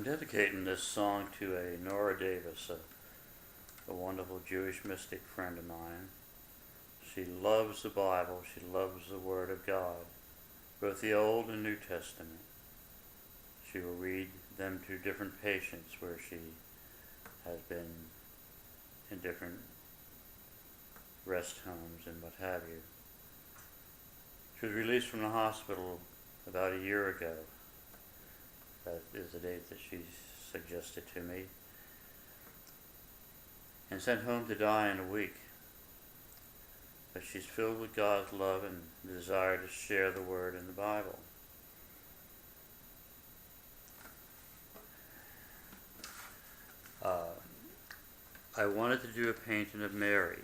dedicating this song to a Nora Davis, a wonderful Jewish mystic friend of mine. She loves the Bible. She loves the Word of God, both the Old and New Testament. She will read them to different patients where she has been in different rest homes and what have you. She was released from the hospital about a year ago. That is the date that she suggested to me. And sent home to die in a week. But she's filled with God's love and desire to share the Word in the Bible. I wanted to do a painting of Mary.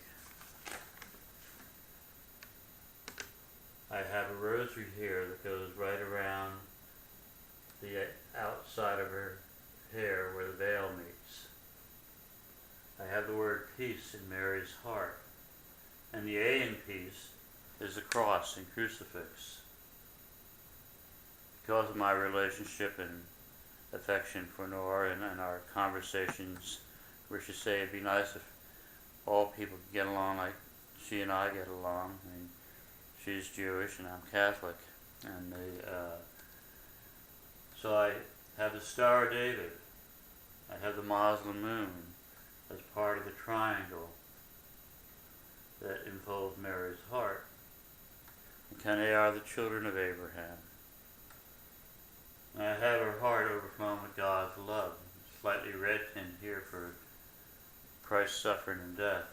I have a rosary here that goes right around the outside of her hair where the veil meets. I have the word peace in Mary's heart. And the A in peace is the cross and crucifix. Because of my relationship and affection for Nora and our conversations where she said it'd be nice if all people could get along like she and I get along. I mean, she's Jewish and I'm Catholic. And so I have the Star of David. I have the Muslim moon as part of the triangle that enfolds Mary's heart. And they are the children of Abraham. And I have her heart overflowing with God's love. Slightly red tint here for Christ's suffering and death.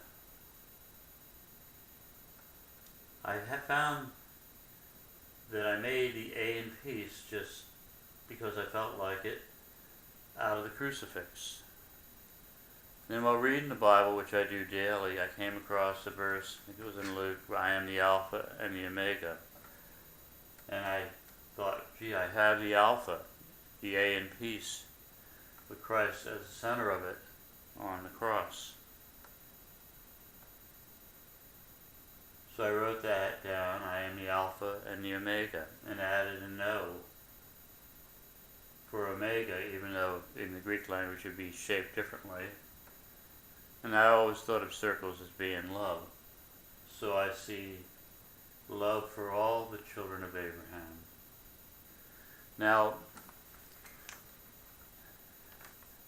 I have found that I made the A in peace just because I felt like it out of the crucifix. Then while reading the Bible, which I do daily, I came across the verse, I think it was in Luke, where I am the Alpha and the Omega. And I thought, gee, I have the Alpha, the A in peace, with Christ as the center of it on the cross. So I wrote that down, I am the Alpha and the Omega, and added a no for Omega, even though in the Greek language it would be shaped differently. And I always thought of circles as being love. So I see love for all the children of Abraham. Now,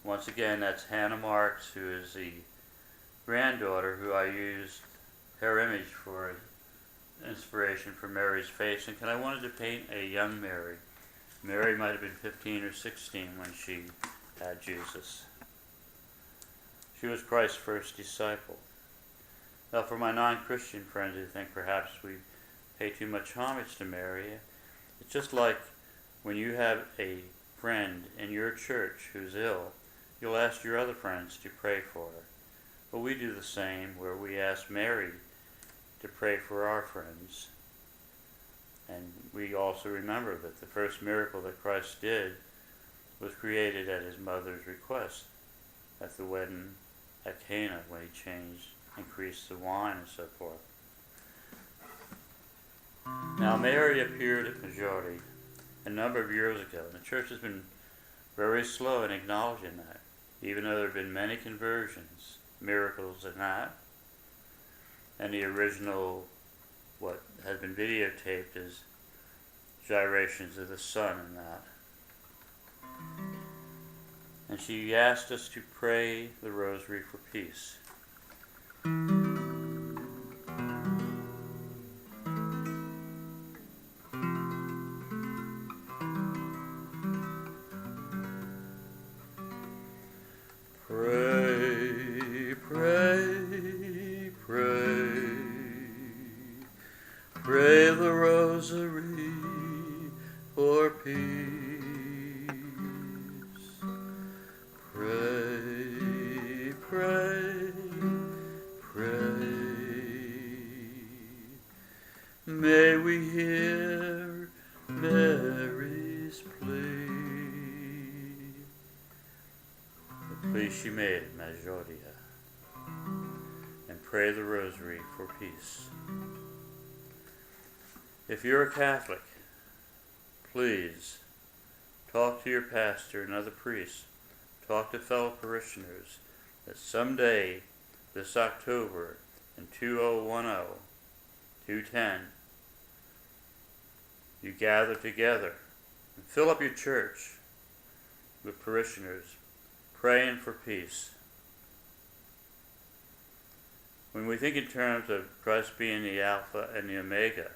once again, that's Hannah Marks, who is the granddaughter who I used her image for inspiration for Mary's face. And I wanted to paint a young Mary. Mary might have been 15 or 16 when she had Jesus. She was Christ's first disciple. Now, for my non-Christian friends who think perhaps we pay too much homage to Mary, it's just like when you have a friend in your church who's ill, you'll ask your other friends to pray for her. Well, we do the same, where we ask Mary to pray for our friends. And we also remember that the first miracle that Christ did was created at his mother's request at the wedding at Cana, when he increased the wine and so forth. Now, Mary appeared at Medjugorje a number of years ago, and the church has been very slow in acknowledging that, even though there have been many conversions, miracles and that, and the original, what has been videotaped, is gyrations of the sun and that. And she asked us to pray the rosary for peace. Pray, pray, pray. Pray the rosary for peace. Pray, pray, pray. May we hear Mary's plea. The plea she made at Medjugorje A. And pray the rosary for peace. If you're a Catholic, please talk to your pastor and other priests talk to fellow parishioners that someday this October in 2010, you gather together and fill up your church with parishioners praying for peace. When we think in terms of Christ being the Alpha and the Omega,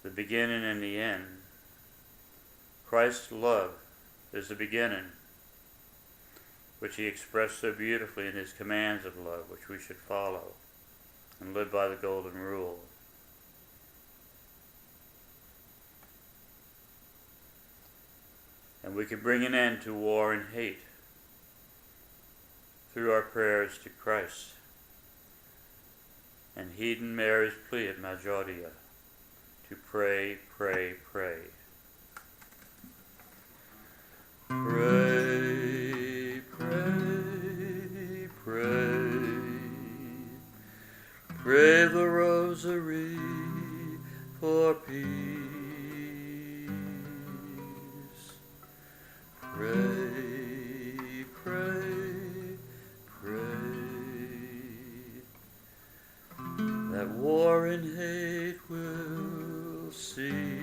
the beginning and the end, Christ's love is the beginning, which he expressed so beautifully in his commands of love, which we should follow and live by the golden rule. And we can bring an end to war and hate through our prayers to Christ and heeding Mary's plea at Medjugorje to pray, pray, pray. Pray, pray, pray. Pray the rosary for peace. Pray, pray, pray. That war and hate will cease.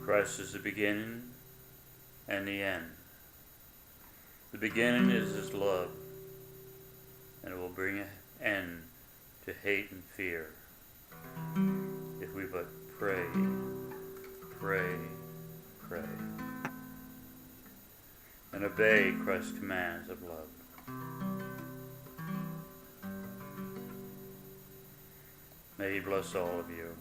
Christ is the beginning and the end. The beginning is his love, and it will bring an end to hate and fear if we but pray, pray, pray, and obey Christ's commands of love. May he bless all of you.